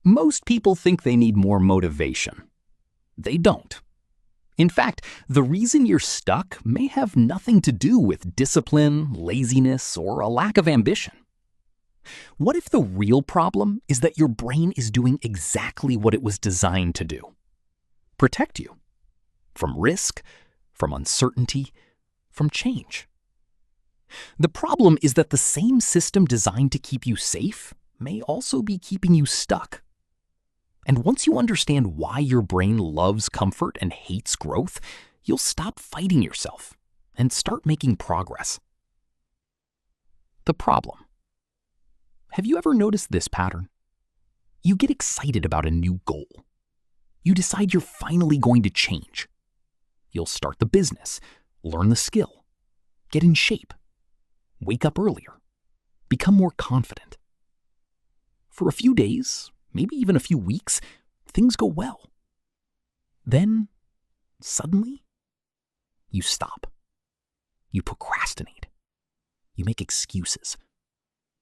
Most people think they need more motivation. They don't. In fact, the reason you're stuck may have nothing to do with discipline, laziness, or a lack of ambition. What if the real problem is that your brain is doing exactly what it was designed to do? Protect you from risk, from uncertainty, from change. The problem is that the same system designed to keep you safe may also be keeping you stuck. And once you understand why your brain loves comfort and hates growth, you'll stop fighting yourself and start making progress. The problem. Have you ever noticed this pattern? You get excited about a new goal. You decide you're finally going to change. You'll start the business, learn the skill, get in shape, wake up earlier, become more confident. For a few days, maybe even a few weeks, things go well. Then, suddenly, you stop. You procrastinate. You make excuses.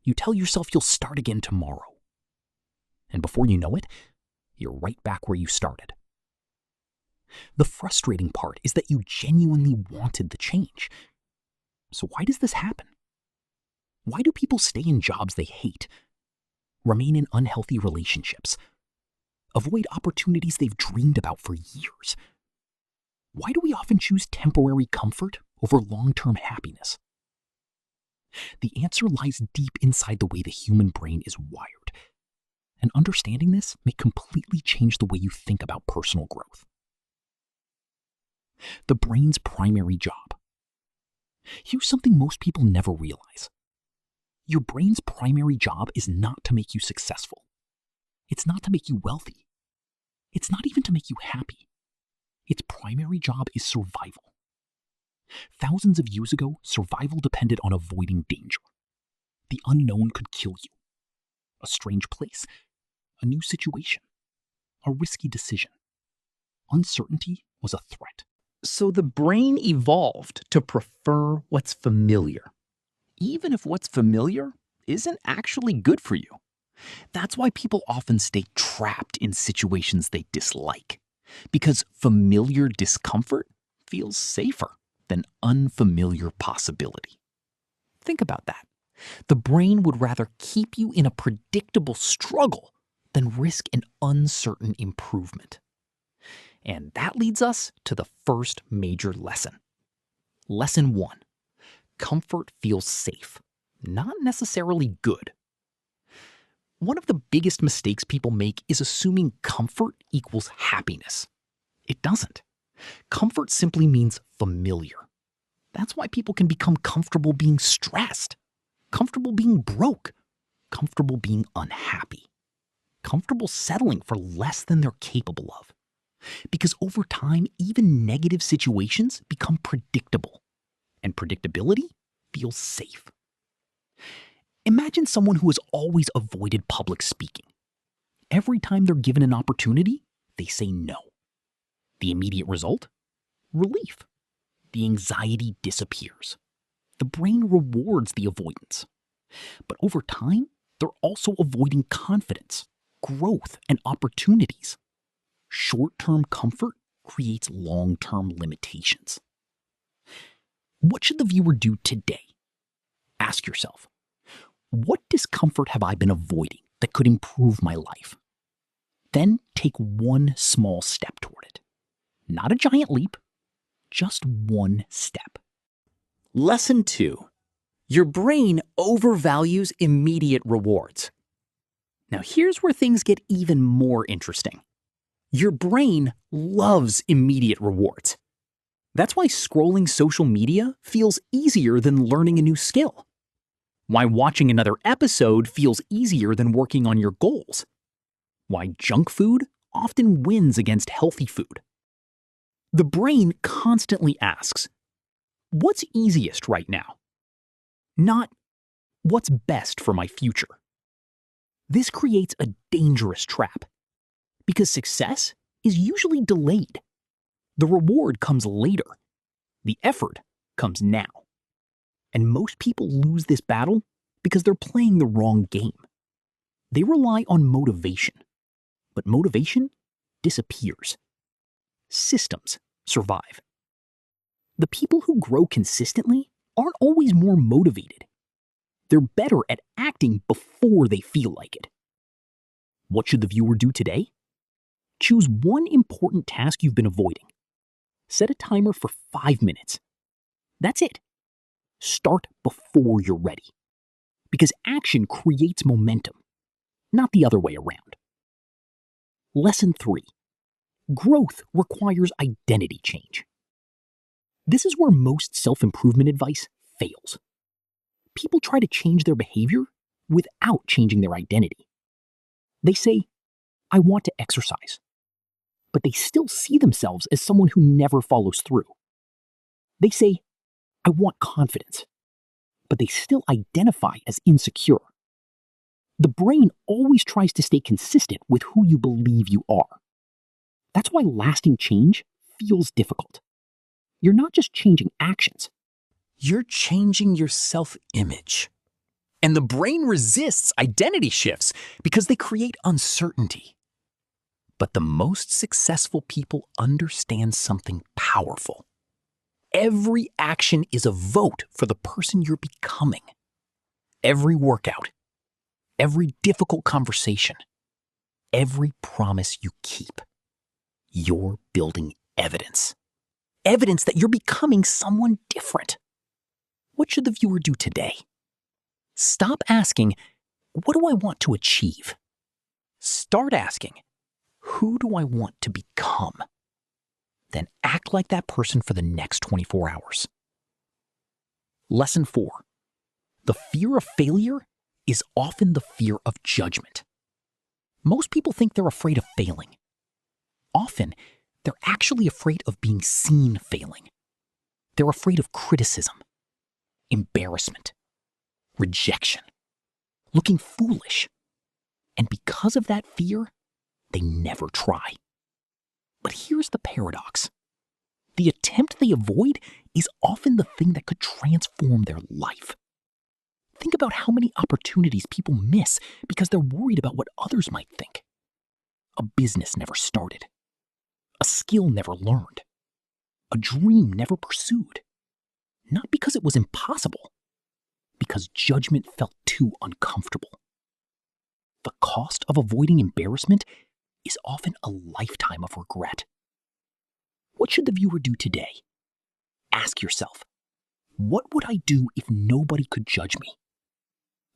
You tell yourself you'll start again tomorrow. And before you know it, you're right back where you started. The frustrating part is that you genuinely wanted the change. So why does this happen? Why do people stay in jobs they hate, remain in unhealthy relationships, avoid opportunities they've dreamed about for years? Why do we often choose temporary comfort over long-term happiness? The answer lies deep inside the way the human brain is wired, and understanding this may completely change the way you think about personal growth. The brain's primary job. Here's something most people never realize. Your brain's primary job is not to make you successful. It's not to make you wealthy. It's not even to make you happy. Its primary job is survival. Thousands of years ago, survival depended on avoiding danger. The unknown could kill you. A strange place, a new situation, a risky decision. Uncertainty was a threat. So the brain evolved to prefer what's familiar, even if what's familiar isn't actually good for you. That's why people often stay trapped in situations they dislike, because familiar discomfort feels safer than unfamiliar possibility. Think about that. The brain would rather keep you in a predictable struggle than risk an uncertain improvement. And that leads us to the first major lesson. Lesson 1. Comfort feels safe, not necessarily good. One of the biggest mistakes people make is assuming comfort equals happiness. It doesn't. Comfort simply means familiar. That's why people can become comfortable being stressed, comfortable being broke, comfortable being unhappy, comfortable settling for less than they're capable of. Because over time, even negative situations become predictable, and predictability feels safe. Imagine someone who has always avoided public speaking. Every time they're given an opportunity, they say no. The immediate result? Relief. The anxiety disappears. The brain rewards the avoidance. But over time, they're also avoiding confidence, growth, and opportunities. Short-term comfort creates long-term limitations. What should the viewer do today? Ask yourself, what discomfort have I been avoiding that could improve my life? Then take one small step toward it. Not a giant leap, just one step. Lesson 2. Your brain overvalues immediate rewards. Now here's where things get even more interesting. Your brain loves immediate rewards. That's why scrolling social media feels easier than learning a new skill. Why watching another episode feels easier than working on your goals. Why junk food often wins against healthy food. The brain constantly asks, what's easiest right now? Not, what's best for my future? This creates a dangerous trap, because success is usually delayed. The reward comes later. The effort comes now. And most people lose this battle because they're playing the wrong game. They rely on motivation, but motivation disappears. Systems survive. The people who grow consistently aren't always more motivated. They're better at acting before they feel like it. What should the viewer do today? Choose one important task you've been avoiding. Set a timer for 5 minutes. That's it. Start before you're ready. Because action creates momentum, not the other way around. Lesson 3. Growth requires identity change. This is where most self-improvement advice fails. People try to change their behavior without changing their identity. They say, I want to exercise, but they still see themselves as someone who never follows through. They say, I want confidence, but they still identify as insecure. The brain always tries to stay consistent with who you believe you are. That's why lasting change feels difficult. You're not just changing actions. You're changing your self-image. And the brain resists identity shifts because they create uncertainty. But the most successful people understand something powerful. Every action is a vote for the person you're becoming. Every workout, every difficult conversation, every promise you keep. You're building evidence. Evidence that you're becoming someone different. What should the viewer do today? Stop asking, what do I want to achieve? Start asking, who do I want to become? Then act like that person for the next 24 hours. Lesson 4. The fear of failure is often the fear of judgment. Most people think they're afraid of failing. Often, they're actually afraid of being seen failing. They're afraid of criticism, embarrassment, rejection, looking foolish. And because of that fear, they never try. But here's the paradox. The attempt they avoid is often the thing that could transform their life. Think about how many opportunities people miss because they're worried about what others might think. A business never started. A skill never learned. A dream never pursued. Not because it was impossible, because judgment felt too uncomfortable. The cost of avoiding embarrassment is often a lifetime of regret. What should the viewer do today? Ask yourself, what would I do if nobody could judge me?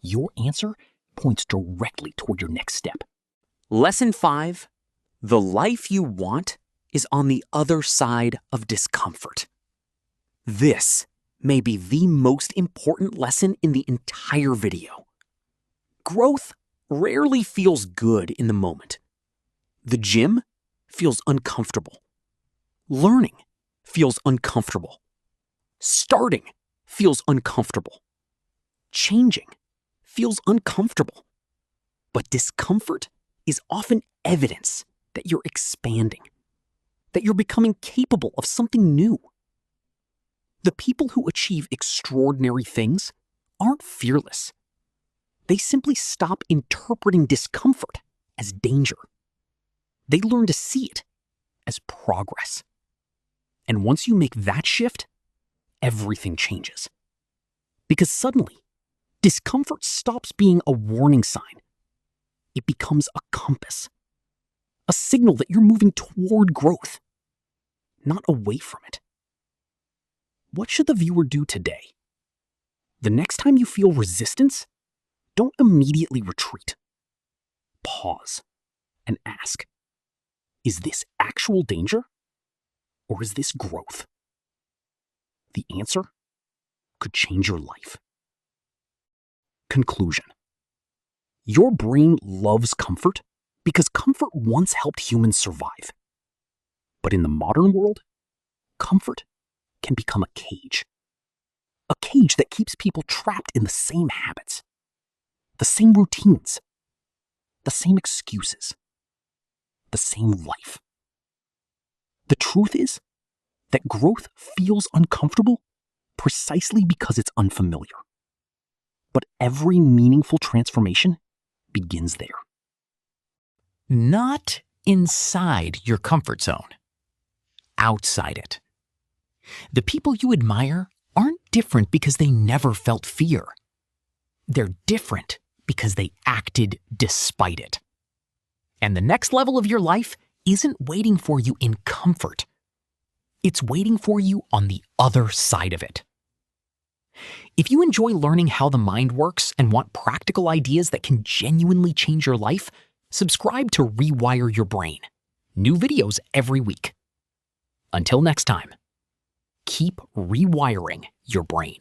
Your answer points directly toward your next step. Lesson 5. The life you want is on the other side of discomfort. This may be the most important lesson in the entire video. Growth rarely feels good in the moment. The gym feels uncomfortable. Learning feels uncomfortable. Starting feels uncomfortable. Changing feels uncomfortable. But discomfort is often evidence that you're expanding, that you're becoming capable of something new. The people who achieve extraordinary things aren't fearless. They simply stop interpreting discomfort as danger. They learn to see it as progress. And once you make that shift, everything changes. Because suddenly, discomfort stops being a warning sign. It becomes a compass, a signal that you're moving toward growth, not away from it. What should the viewer do today? The next time you feel resistance, don't immediately retreat. Pause and ask, is this actual danger or is this growth? The answer could change your life. Conclusion. Your brain loves comfort because comfort once helped humans survive. But in the modern world, comfort can become a cage. A cage that keeps people trapped in the same habits, the same routines, the same excuses, the same life. The truth is that growth feels uncomfortable precisely because it's unfamiliar. But every meaningful transformation begins there. Not inside your comfort zone. Outside it. The people you admire aren't different because they never felt fear. They're different because they acted despite it. And the next level of your life isn't waiting for you in comfort. It's waiting for you on the other side of it. If you enjoy learning how the mind works and want practical ideas that can genuinely change your life, subscribe to Rewire Your Brain. New videos every week. Until next time, keep rewiring your brain.